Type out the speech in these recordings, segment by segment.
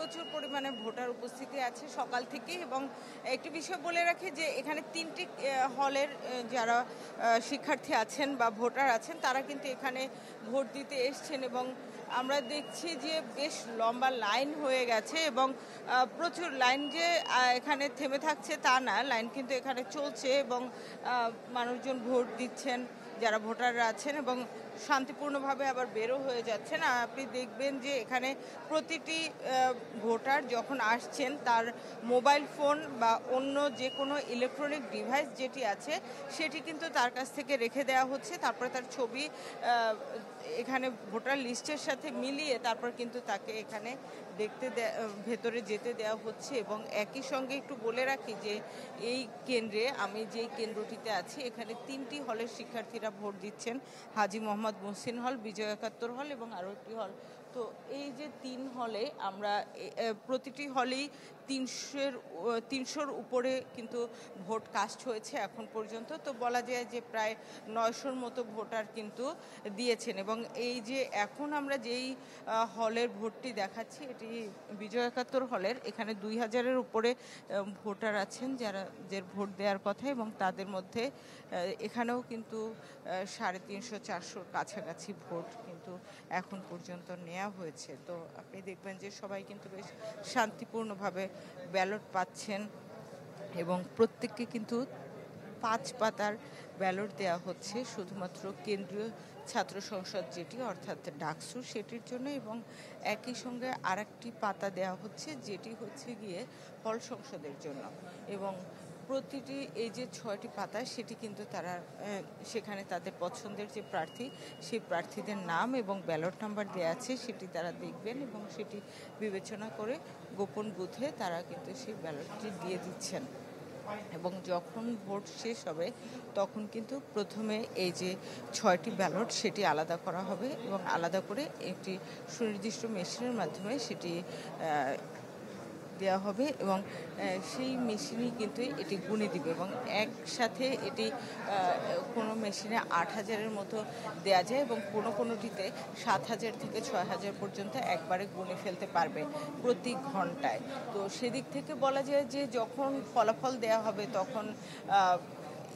প্রচুর পরিমাণে ভোটার উপস্থিতি আছে সকাল থেকে। এবং একটি বিষয় বলে রাখি যে এখানে 3টি হলের যারা শিক্ষার্থী আছেন বা ভোটার আছেন তারা কিন্তু এখানে ভোট দিতে এসছেন, এবং আমরা দেখছি যে বেশ লম্বা লাইন হয়ে গেছে এবং প্রচুর লাইন যে এখানে থেমে থাকছে তা না, লাইন কিন্তু এখানে চলছে এবং মানুষজন ভোট দিচ্ছেন যারা ভোটাররা আছেন এবং শান্তিপূর্ণভাবে আবার বেরো হয়ে যাচ্ছেন। আর আপনি দেখবেন যে এখানে প্রতিটি ভোটার যখন আসছেন তার মোবাইল ফোন বা অন্য যে কোনো ইলেকট্রনিক ডিভাইস যেটি আছে সেটি কিন্তু তার কাছ থেকে রেখে দেওয়া হচ্ছে, তারপরে তার ছবি এখানে ভোটার লিস্টের সাথে মিলিয়ে তারপর কিন্তু তাকে এখানে ভেতরে যেতে দেওয়া হচ্ছে। এবং একই সঙ্গে একটু বলে রাখি যে এই কেন্দ্রে, আমি যেই কেন্দ্রটিতে আছি, এখানে 3টি হলের শিক্ষার্থীরা ভোট দিচ্ছেন, হাজী মোহাম্মদ মহসিন হল, বিজয় একাত্তর হল এবং আরও একটি হল। তো এই যে 3 হলে আমরা প্রতিটি হলেই 300-র উপরে কিন্তু ভোট কাস্ট হয়েছে এখন পর্যন্ত। তো বলা যায় যে প্রায় 900-র মতো ভোটার কিন্তু দিয়েছেন। এবং এই যে এখন আমরা যেই হলের ভোটটি দেখাচ্ছি এটি বিজয় একাত্তর হলের, এখানে 2000-এর উপরে ভোটার আছেন যাদের ভোট দেওয়ার কথা, এবং তাদের মধ্যে এখানেও কিন্তু 350-400-র কাছাকাছি ভোট কিন্তু এখন পর্যন্ত নেওয়া হয়েছে। তো আপনি দেখবেন যে সবাই কিন্তু বেশ শান্তিপূর্ণভাবে ব্যালট পাচ্ছেন এবং প্রত্যেককে কিন্তু 5 পাতার ব্যালট দেওয়া হচ্ছে শুধুমাত্র কেন্দ্রীয় ছাত্র সংসদ যেটি অর্থাৎ ডাকসু সেটির জন্য, এবং একই সঙ্গে আরেকটি পাতা দেওয়া হচ্ছে যেটি হচ্ছে গিয়ে হল সংসদের জন্য। এবং প্রতিটি এই যে 6টি পাতা সেটি কিন্তু তারা সেখানে তাদের পছন্দের যে প্রার্থী সেই প্রার্থীদের নাম এবং ব্যালট নাম্বার দেওয়া আছে সেটি তারা দেখবেন এবং সেটি বিবেচনা করে গোপন বুথে তারা কিন্তু সেই ব্যালটটি দিয়ে দিচ্ছেন। এবং যখন ভোট শেষ হবে তখন কিন্তু প্রথমে এই যে 6টি ব্যালট সেটি আলাদা করা হবে এবং আলাদা করে একটি সুনির্দিষ্ট মেশিনের মাধ্যমে সেটি দেওয়া হবে এবং সেই মেশিনই কিন্তু এটি গুনে দিবে। এবং একসাথে এটি কোনো মেশিনে 8000-এর মতো দেওয়া যায় এবং কোনোটিতে 7000 থেকে 6000 পর্যন্ত একবারে গুনে ফেলতে পারবে প্রতি ঘন্টায়। তো সেদিক থেকে বলা যায় যে যখন ফলাফল দেওয়া হবে তখন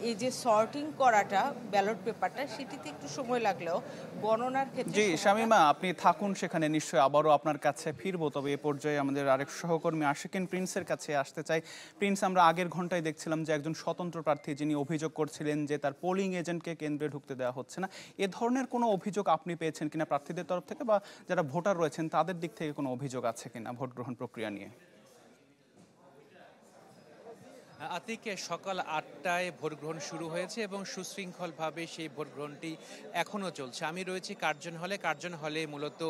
এই যে সর্টিং করাটা ব্যালট পেপারটা সেটিতে একটু সময় লাগলেও গণনার ক্ষেত্রে। জি শামীমা, আপনি থাকুন সেখানে, নিশ্চয়ই আবারও আপনার কাছে ফিরবো। তবে এ পর্যায়ে আমাদের আরেক সহকর্মী আশিকিন প্রিন্সের কাছে আসতে চাই। প্রিন্স, আমরা আগের ঘন্টায় দেখছিলাম যে একজন স্বতন্ত্র প্রার্থী যিনি অভিযোগ করছিলেন যে তার পোলিং এজেন্টকে কেন্দ্রে ঢুকতে দেওয়া হচ্ছে না, এ ধরনের কোনো অভিযোগ আপনি পেয়েছেন কিনা প্রার্থীদের তরফ থেকে, বা যারা ভোটার রয়েছেন তাদের দিক থেকে কোনো অভিযোগ আছে কিনা ভোট গ্রহণ প্রক্রিয়া নিয়ে? আতিক, সকাল 8টায় ভোট গ্রহণ শুরু হয়েছে এবং সুশৃঙ্খলভাবে সেই ভোট গ্রহণটি এখনও চলছে। আমি রয়েছি কার্জন হলে মূলত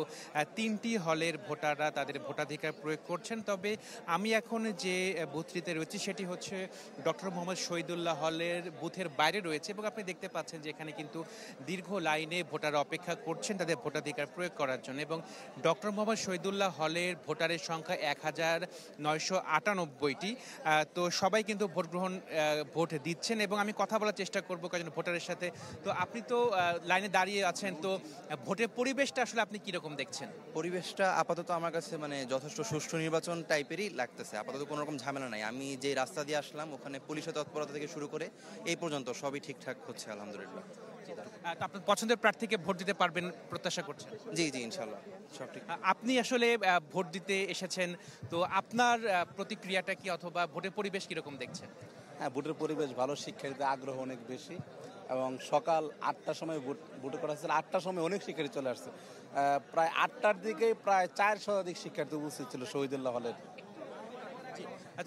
3টি হলের ভোটাররা তাদের ভোটাধিকার প্রয়োগ করছেন। তবে আমি এখন যে বুথটিতে রয়েছি সেটি হচ্ছে ডক্টর মোহাম্মদ শহীদুল্লাহ হলের বুথের বাইরে রয়েছে এবং আপনি দেখতে পাচ্ছেন যে এখানে কিন্তু দীর্ঘ লাইনে ভোটাররা অপেক্ষা করছেন তাদের ভোটাধিকার প্রয়োগ করার জন্য। এবং ডক্টর মোহাম্মদ শহীদুল্লাহ হলের ভোটারের সংখ্যা 1998টি। তো সবাই কিন্তু ভোট দিচ্ছেন এবং আমি কথা বলার চেষ্টা করবো কয়েকজন ভোটারের সাথে। তো আপনি তো লাইনে দাঁড়িয়ে আছেন, তো ভোটের পরিবেশটা আসলে আপনি কিরকম দেখছেন? পরিবেশটা আপাতত আমার কাছে যথেষ্ট সুষ্ঠু নির্বাচন টাইপেরই লাগতেছে। আপাতত কোনো রকম ঝামেলা নাই। আমি যে রাস্তা দিয়ে আসলাম ওখানে পুলিশের তৎপরতা থেকে শুরু করে এই পর্যন্ত সবই ঠিকঠাক হচ্ছে আলহামদুলিল্লাহ। তো আপনার পছন্দের প্রার্থীকে ভোট দিতে পারবেন প্রত্যাশা করছেন? জি ইনশাল্লাহ সব ঠিক। আপনি আসলে ভোট দিতে এসেছেন, তো আপনার প্রতিক্রিয়াটা কি, অথবা ভোটের পরিবেশ কিরকম দেখছেন? হ্যাঁ, ভোটের পরিবেশ ভালো, শিক্ষার্থীদের আগ্রহ অনেক বেশি এবং সকাল 8টার সময় ভোট করা হচ্ছে। 8টার সময় অনেক শিক্ষার্থী চলে আসছে। প্রায় 8টার দিকে প্রায় 4 শতাধিক শিক্ষার্থী উপস্থিত ছিল শহীদুল্লাহ হলের।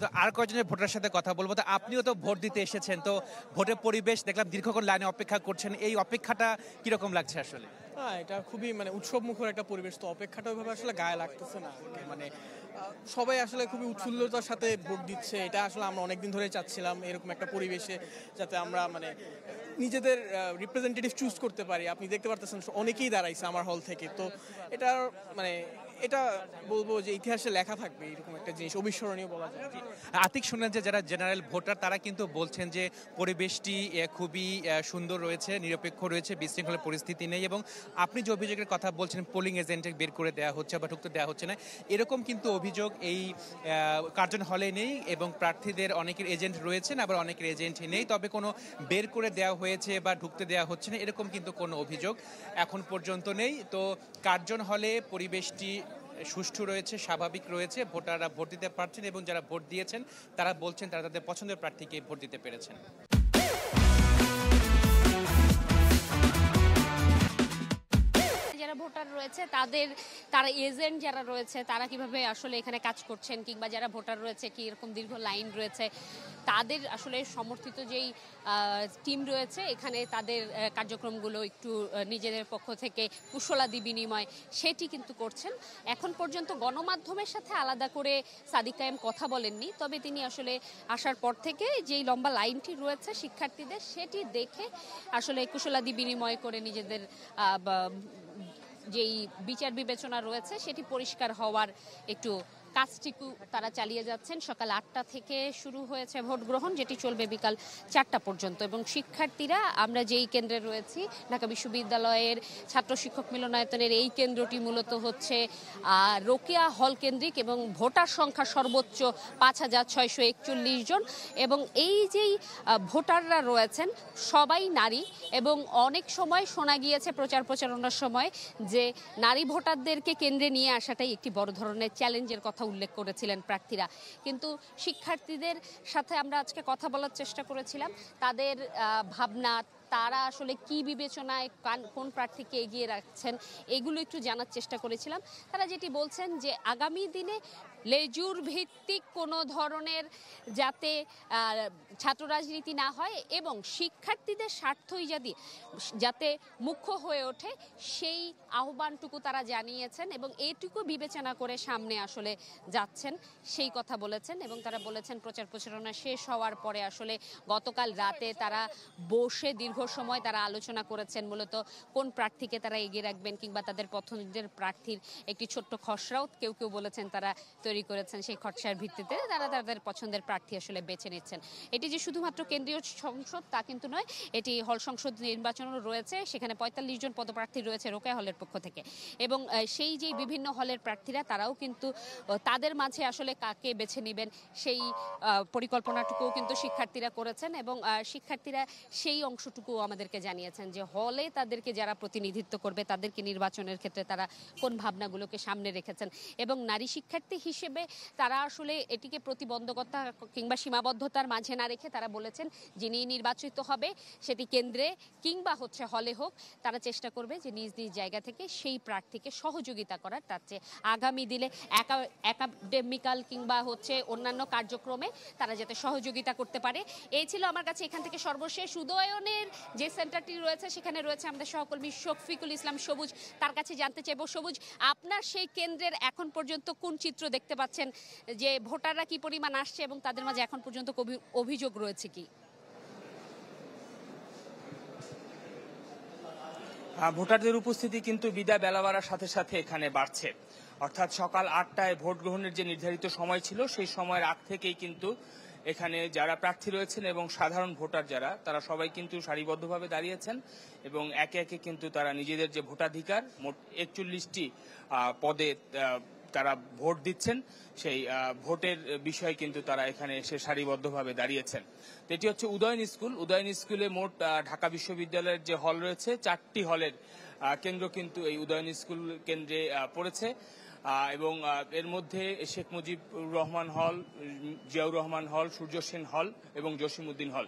তো আর কয়েকজনের ভোটারের সাথে কথা বলবো। তো আপনিও তো ভোট দিতে এসেছেন, তো ভোটের পরিবেশ দেখলাম দীর্ঘক্ষণ লাইনে অপেক্ষা করছেন, এই অপেক্ষাটা কিরকম লাগছে আসলে? হ্যাঁ, এটা খুবই উৎসব মুখর একটা পরিবেশ। তো অপেক্ষাটা ওইভাবে আসলে গায়ে লাগতেছে না। সবাই আসলে খুবই উৎফুল্লতার সাথে ভোট দিচ্ছে। এটা আসলে আমরা অনেকদিন ধরে চাচ্ছিলাম এরকম একটা পরিবেশে, যাতে আমরা নিজেদের রিপ্রেজেন্টেটিভ চুজ করতে পারি। আপনি দেখতে পারতেছেন অনেকেই দাঁড়াইছে আমার হল থেকে। তো এটা এটা বলবো যে ইতিহাসে লেখা থাকবে এরকম একটা জিনিস, অবিস্মরণীয় বলা যায়। আতিক শুনলেন যে যারা জেনারেল ভোটার তারা কিন্তু বলছেন যে পরিবেশটি খুবই সুন্দর রয়েছে, নিরপেক্ষ রয়েছে, বিশৃঙ্খলার পরিস্থিতি নেই, এবং আপনি যে অভিযোগের কথা বলছেন পোলিং এজেন্টে বের করে দেওয়া হচ্ছে বা ঢুকতে দেওয়া হচ্ছে না, এরকম কিন্তু অভিযোগ এই কার্জন হলে নেই, এবং প্রার্থীদের অনেকের এজেন্ট রয়েছেন আবার অনেকের এজেন্ট নেই, তবে কোনো বের করে দেওয়া হয়েছে বা ঢুকতে দেওয়া হচ্ছে না এরকম কিন্তু কোনো অভিযোগ এখন পর্যন্ত নেই। তো কার্জন হলে পরিবেশটি সুষ্ঠু রয়েছে, স্বাভাবিক রয়েছে, ভোটাররা ভোট দিতে পারছেন এবং যারা ভোট দিয়েছেন তারা বলছেন তারা তাদের পছন্দের প্রার্থীকে ভোট দিতে পেরেছেন। যারা ভোটার রয়েছে তারা এজেন্ট যারা রয়েছে তারা কিভাবে আসলে এখানে কাজ করছেন, কিংবা যারা ভোটার রয়েছে কি এরকম দীর্ঘ লাইন রয়েছে, তাদের আসলে সমর্থিত যেই টিম রয়েছে এখানে তাদের কার্যক্রমগুলো একটু নিজেদের পক্ষ থেকে কুশলাদি বিনিময় সেটি কিন্তু করছেন। এখন পর্যন্ত গণমাধ্যমের সাথে আলাদা করে সাদিক কায়েম কথা বলেননি, তবে তিনি আসলে আসার পর থেকে যেই লম্বা লাইনটি রয়েছে শিক্ষার্থীদের সেটি দেখে আসলে কুশলাদি বিনিময় করে নিজেদের যেই বিচার বিবেচনা রয়েছে সেটি পরিষ্কার হওয়ার একটু কাজটিকু তারা চালিয়ে যাচ্ছেন। সকাল 8টা থেকে শুরু হয়েছে ভোট গ্রহণ, যেটি চলবে বিকাল 4টা পর্যন্ত, এবং শিক্ষার্থীরা আমরা যেই কেন্দ্রে রয়েছি ঢাকা বিশ্ববিদ্যালয়ের ছাত্র শিক্ষক মিলনায়তনের এই কেন্দ্রটি মূলত হচ্ছে রোকেয়া হল কেন্দ্রিক, এবং ভোটার সংখ্যা সর্বোচ্চ 5,641 জন, এবং এই যেই ভোটাররা রয়েছেন সবাই নারী, এবং অনেক সময় শোনা গিয়েছে প্রচারণার সময় যে নারী ভোটারদেরকে কেন্দ্রে নিয়ে আসাটাই একটি বড় ধরনের চ্যালেঞ্জের কথা উল্লেখ করেছিলেন প্রার্থীরা। কিন্তু শিক্ষার্থীদের সাথে আমরা আজকে কথা বলার চেষ্টা করেছিলাম, তাদের ভাবনা, তারা আসলে কি বিবেচনায় কোন প্রার্থীকে এগিয়ে রাখছেন এগুলো একটু জানার চেষ্টা করেছিলাম। তারা যেটি বলছেন যে আগামী দিনে লেজুর ভিত্তিক কোনো ধরনের যাতে ছাত্র রাজনীতি না হয় এবং শিক্ষার্থীদের স্বার্থই যাতে মুখ্য হয়ে ওঠে সেই আহ্বানটুকু তারা জানিয়েছেন, এবং এইটুকু বিবেচনা করে সামনে আসলে যাচ্ছেন সেই কথা বলেছেন। এবং তারা বলেছেন প্রচারণা শেষ হওয়ার পরে আসলে গতকাল রাতে তারা বসে দীর্ঘ সময় তারা আলোচনা করেছেন মূলত কোন প্রার্থীকে তারা এগিয়ে রাখবেন, কিংবা তাদের পছন্দের প্রার্থীর একটি ছোট্ট খসড়াও কেউ বলেছেন তারা তৈরি করেছেন, সেই খসড়ার ভিত্তিতে তারা তাদের পছন্দের প্রার্থী আসলে বেছে নিচ্ছেন। এটি যে শুধুমাত্র কেন্দ্রীয় সংসদ তা কিন্তু নয়, এটি হল সংসদ নির্বাচনও রয়েছে, সেখানে 45 জন পদপ্রার্থী রয়েছে রোকেয়া হলের পক্ষ থেকে, এবং সেই যে বিভিন্ন হলের প্রার্থীরা তারাও কিন্তু তাদের মাঝে আসলে কাকে বেছে নেবেন সেই পরিকল্পনাটুকুও কিন্তু শিক্ষার্থীরা করেছেন, এবং শিক্ষার্থীরা সেই অংশটুকু আমাদেরকে জানিয়েছেন যে হলে তাদেরকে যারা প্রতিনিধিত্ব করবে তাদেরকে নির্বাচনের ক্ষেত্রে তারা কোন ভাবনাগুলোকে সামনে রেখেছেন, এবং নারী শিক্ষার্থী হিসেবে তারা আসলে এটিকে প্রতিবন্ধকতা কিংবা সীমাবদ্ধতার মাঝে না রেখে তারা বলেছেন যিনি নির্বাচিত হবে সেটি কেন্দ্রে কিংবা হলে হোক, তারা চেষ্টা করবে যে নিজ নিজ জায়গা থেকে সেই প্রার্থীকে সহযোগিতা করার, তার চেয়ে আগামী দিনে একাডেমিক্যাল কিংবা অন্যান্য কার্যক্রমে তারা যাতে সহযোগিতা করতে পারে। এই ছিল আমার কাছে এখান থেকে সর্বশেষ। উদয়নের যে সেন্টারটি রয়েছে সেখানে রয়েছে আমাদের সহকর্মী শফিকুল ইসলাম সবুজ, তার কাছে জানতে চাইব, সবুজ আপনার সেই কেন্দ্রের এখন পর্যন্ত কোন চিত্র দেখতে পাচ্ছেন, যে ভোটাররা কি পরিমাণ আসছে এবং তাদের মাঝে এখন পর্যন্ত অভিযোগ রয়েছে কি? ভোটারদের উপস্থিতি কিন্তু বিদায় বেলা বাড়ার সাথে সাথে এখানে বাড়ছে, অর্থাৎ সকাল 8টায় ভোট গ্রহণের যে নির্ধারিত সময় ছিল সেই সময়ের আগ থেকেই কিন্তু এখানে যারা প্রার্থী রয়েছেন এবং সাধারণ ভোটার যারা তারা সবাই কিন্তু সারিবদ্ধভাবে দাঁড়িয়েছেন, এবং একে একে কিন্তু তারা নিজেদের যে ভোটাধিকার মোট 41টি পদে তারা ভোট দিচ্ছেন সেই ভোটের বিষয়ে কিন্তু তারা এখানে এসে সারিবদ্ধভাবে দাঁড়িয়েছেন। এটি হচ্ছে উদয়ন স্কুলে মোট ঢাকা বিশ্ববিদ্যালয়ের যে হল রয়েছে 4টি হলের কেন্দ্র কিন্তু এই উদয়ন স্কুল কেন্দ্রে পড়েছে, এবং এর মধ্যে শেখ মুজিবুর রহমান হল, জিয়াউর রহমান হল, সূর্য সেন হল এবং জসিমউদ্দিন হল,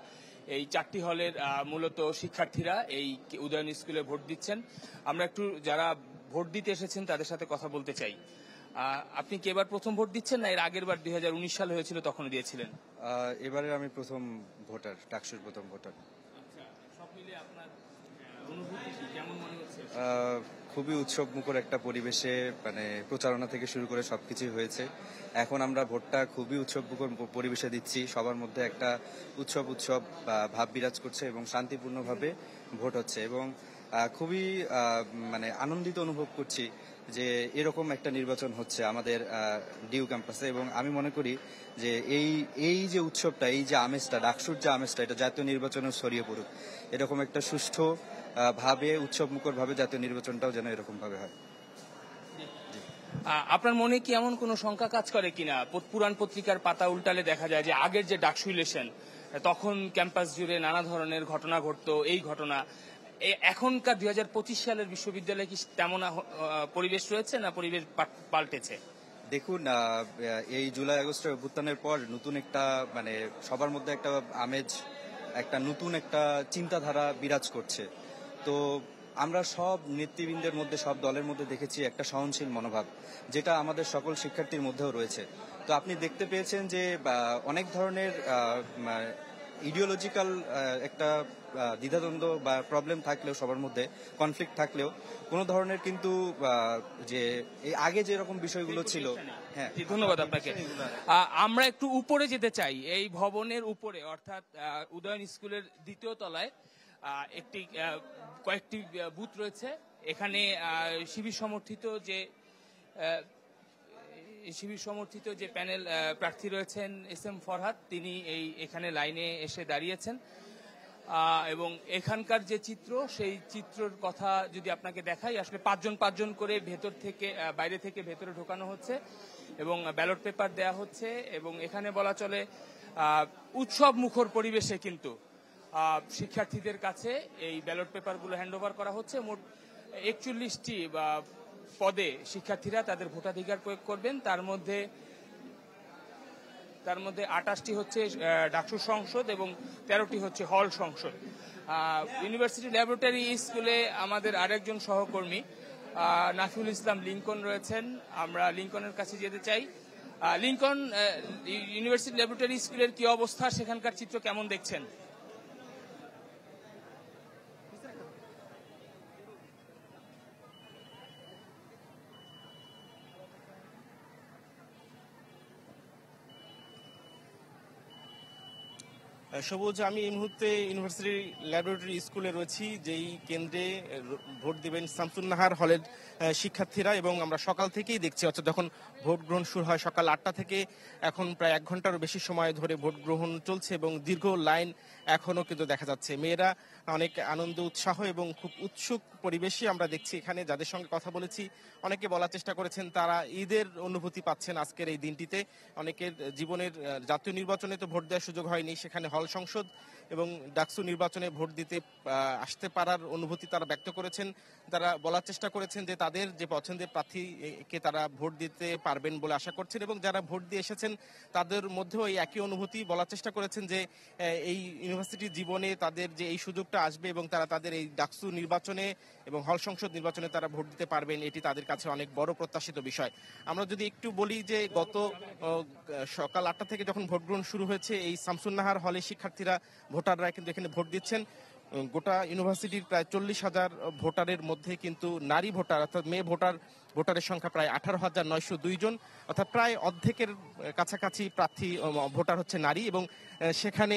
এই 4টি হলের মূলত শিক্ষার্থীরা এই উদয়ন স্কুলে ভোট দিচ্ছেন। আমরা একটু যারা ভোট দিতে এসেছেন তাদের সাথে কথা বলতে চাই। আপনি কি এবার প্রথম ভোট দিচ্ছেন না এর আগের বার 2019 সালে হয়েছিল তখন দিয়েছিলেন? এবারে আমি প্রথম ভোটার, ডাকসুর প্রথম ভোটার। সব মিলে আপনার অনুভূতি কেমন মনে হচ্ছে? খুবই উৎসব মুখর একটা পরিবেশে, মানে প্রচারণা থেকে শুরু করে সবকিছুই হয়েছে। এখন আমরা ভোটটা খুবই উৎসব মুখর পরিবেশে দিচ্ছি, সবার মধ্যে একটা উৎসব ভাব বিরাজ করছে এবং শান্তিপূর্ণভাবে ভোট হচ্ছে, এবং খুবই মানে আনন্দিত অনুভব করছি যে এরকম একটা নির্বাচন হচ্ছে আমাদের ডিউ ক্যাম্পাসে, এবং আমি মনে করি যে এই যে উৎসবটা, এই যে আমেজটা, ডাকসুর যে আমেজটা, এটা জাতীয় নির্বাচনেও ছড়িয়ে পড়ুক। এরকম একটা সুষ্ঠু ভাবে, উৎসব মুখর ভাবে জাতীয় নির্বাচনটাও যেন এরকম ভাবে হয়। আপনার মনে কি এমন কোনো শঙ্কা কাজ করে কিনা? পুরাণ পত্রিকার পাতা উল্টালে দেখা যায় যে আগের যে ডাকসু ইলেকশন, তখন ক্যাম্পাস জুড়ে নানা ধরনের ঘটনা ঘটতো, এই ঘটনা এখনকার 2025 সালের বিশ্ববিদ্যালয়ে কি তেমন পরিবেশ রয়েছে, না পরিবেশ পাল্টেছে? দেখুন, এই জুলাই আগস্টের অভ্যুত্থানের পর নতুন একটা মানে সবার মধ্যে একটা আমেজ, একটা নতুন একটা চিন্তাধারা বিরাজ করছে। তো আমরা সব নেতৃবৃন্দের মধ্যে, সব দলের মধ্যে দেখেছি একটা সহনশীল মনোভাব, যেটা আমাদের সকল শিক্ষার্থীর মধ্যেও রয়েছে। তো আপনি দেখতে পেয়েছেন যে অনেক ধরনের ইডিওলজিক্যাল একটা দ্বিধাদ্বন্দ্ব বা প্রবলেম থাকলেও, সবার মধ্যে কনফ্লিক্ট থাকলেও, কোনো ধরনের কিন্তু যে এই আগে যেরকম বিষয়গুলো ছিল। হ্যাঁ, ধন্যবাদ আপনাকে। আমরা একটু উপরে যেতে চাই, এই ভবনের উপরে, অর্থাৎ উদয়ন স্কুলের দ্বিতীয় তলায় কয়েকটি বুথ রয়েছে। এখানে শিবির সমর্থিত যে প্যানেল প্রার্থী রয়েছেন এস এম ফরহাদ, তিনি এখানে লাইনে এসে দাঁড়িয়েছেন, এবং এখানকার যে চিত্র, সেই চিত্রের কথা যদি আপনাকে দেখাই, আসলে পাঁচজন করে বাইরে থেকে ভেতরে ঢোকানো হচ্ছে এবং ব্যালট পেপার দেয়া হচ্ছে, এবং এখানে বলা চলে উৎসব মুখর পরিবেশে কিন্তু শিক্ষার্থীদের কাছে এই ব্যালট পেপারগুলো হ্যান্ডওভার করা হচ্ছে। মোট 41টি পদে শিক্ষার্থীরা তাদের ভোটাধিকার প্রয়োগ করবেন। তার মধ্যে 28টি হচ্ছে ডাকসু সংসদ এবং 13টি হচ্ছে হল সংসদ। ইউনিভার্সিটি ল্যাবরেটরি স্কুলে আমাদের আরেকজন সহকর্মী নাফিউল ইসলাম লিঙ্কন রয়েছেন, আমরা লিঙ্কনের কাছে যেতে চাই। লিঙ্কন, ইউনিভার্সিটি ল্যাবরেটরি স্কুলের কি অবস্থা, সেখানকার চিত্র কেমন দেখছেন? সবুজ, আমি এই মুহূর্তে ইউনিভার্সিটি ল্যাবরেটরি স্কুলে রয়েছি, যেই কেন্দ্রে ভোট দিবেন শামসুন্নাহার হলের শিক্ষার্থীরা, এবং আমরা সকাল থেকেই দেখছি, অর্থাৎ যখন ভোট গ্রহণ শুরু হয় সকাল 8টা থেকে এখন প্রায় 1 ঘন্টারও বেশি সময় ধরে ভোট গ্রহণ চলছে, এবং দীর্ঘ লাইন এখনো কিন্তু দেখা যাচ্ছে। মেয়েরা অনেক আনন্দ, উৎসাহ এবং খুব উৎসুক পরিবেশে আমরা দেখছি এখানে। যাদের সঙ্গে কথা বলেছি, অনেকে বলার চেষ্টা করেছেন তারা ঈদের অনুভূতি পাচ্ছেন আজকের এই দিনটিতে। অনেকের জীবনের জাতীয় নির্বাচনে তো ভোট দেওয়ার সুযোগ হয়নি, সেখানে হল সংসদ এবং ডাকসু নির্বাচনে ভোট দিতে আসতে পারার অনুভূতি তারা ব্যক্ত করেছেন। তারা বলার চেষ্টা করেছেন যে তাদের যে পছন্দের প্রার্থীকে তারা ভোট দিতে পারবেন বলে আশা করছেন, এবং যারা ভোট দিয়ে এসেছেন তাদের মধ্যেও এই একই অনুভূতি। বলার চেষ্টা করেছেন যে এই ইউনিভার্সিটির জীবনে তাদের যে এই সুযোগটা আসবে এবং তারা তাদের এই ডাকসু নির্বাচনে এবং হল সংসদ নির্বাচনে তারা ভোট দিতে পারবেন, এটি তাদের কাছে অনেক বড় প্রত্যাশিত বিষয়। আমরা যদি একটু বলি যে গত সকাল 8টা থেকে যখন ভোট গ্রহণ শুরু হয়েছে, এই শামসুন্নাহার হলে শিক্ষার্থীরা, ভোটাররা কিন্তু এখানে ভোট দিচ্ছেন। গোটা ইউনিভার্সিটির প্রায় 40,000 ভোটারের মধ্যে কিন্তু নারী ভোটার, অর্থাৎ মেয়ে ভোটারের সংখ্যা প্রায় 18,902 জন, অর্থাৎ প্রায় অর্ধেকের কাছাকাছি প্রার্থী ভোটার হচ্ছে নারী, এবং সেখানে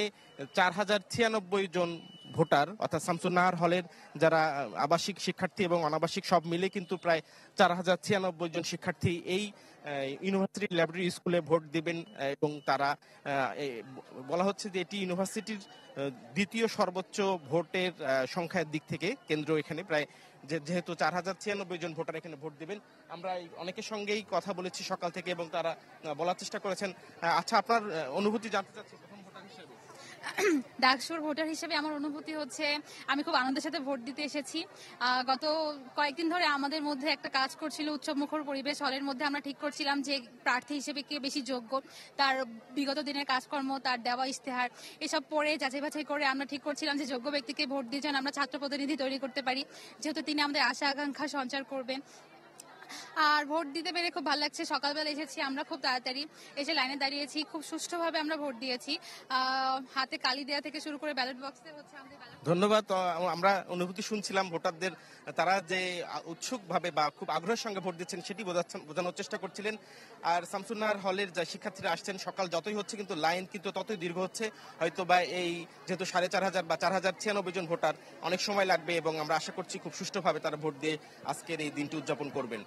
4,096 জন ভোটার, অর্থাৎ শামসুন্নাহার হলের যারা আবাসিক শিক্ষার্থী এবং অনাবাসিক সব মিলে কিন্তু প্রায় 4,096 জন শিক্ষার্থী এই ইউনিভার্সিটি ল্যাবরেটরি স্কুলে ভোট দিবেন, এবং তারা বলা হচ্ছে যে এটি ইউনিভার্সিটির দ্বিতীয় সর্বোচ্চ ভোটের সংখ্যার দিক থেকে কেন্দ্র এখানে প্রায়, যেহেতু 4,096 জন ভোটার এখানে ভোট দিবেন। আমরা অনেকের সঙ্গেই কথা বলেছি সকাল থেকে, এবং তারা বলার চেষ্টা করেছেন। আচ্ছা, আপনার অনুভূতি জানতে চাচ্ছি প্রথম ভোটার হিসেবে। ডাকসুর ভোটার হিসেবে আমার অনুভূতি হচ্ছে আমি খুব আনন্দের সাথে ভোট দিতে এসেছি। গত কয়েকদিন ধরে আমাদের মধ্যে একটা কাজ করছিল উৎসবমুখর পরিবেশ। হলের মধ্যে আমরা ঠিক করছিলাম যে প্রার্থী হিসেবে কে বেশি যোগ্য, তার বিগত দিনের কাজকর্ম, তার দেওয়া ইশতেহার এসব পড়ে যাচাই বাছাই করে আমরা ঠিক করছিলাম যে যোগ্য ব্যক্তিকে ভোট দিয়ে যেন আমরা ছাত্র প্রতিনিধি তৈরি করতে পারি, যেহেতু তিনি আমাদের আশা আকাঙ্ক্ষা সঞ্চার করবেন। আর ভোট দিতে পেরে খুব ভালো লাগছে। সকালবেলা এসেছি আমরা, খুব তাড়াতাড়ি এসে লাইনে দাঁড়িয়েছি, খুব সুষ্ঠুভাবে আমরা ভোট দিয়েছি। হাতে কালি দেওয়া থেকে শুরু করে ব্যালট বক্সে হচ্ছে আমাদের। ধন্যবাদ। আমরা অনুভূতি শুনছিলাম ভোটারদের, তারা যে উৎসুক ভাবে বা খুব আগ্রহের সঙ্গে ভোট দিচ্ছেন সেটি বোঝানোর চেষ্টা করছিলেন। আর শামসুন্নাহার হলের যে শিক্ষার্থীরা আসছেন, সকাল যতই হচ্ছে কিন্তু লাইন কিন্তু ততই দীর্ঘ হচ্ছে। হয়তো বা এই যেহেতু 4,500 বা 4,096 জন ভোটার, অনেক সময় লাগবে, এবং আমরা আশা করছি খুব সুষ্ঠুভাবে তারা ভোট দিয়ে আজকের এই দিনটি উদযাপন করবেন।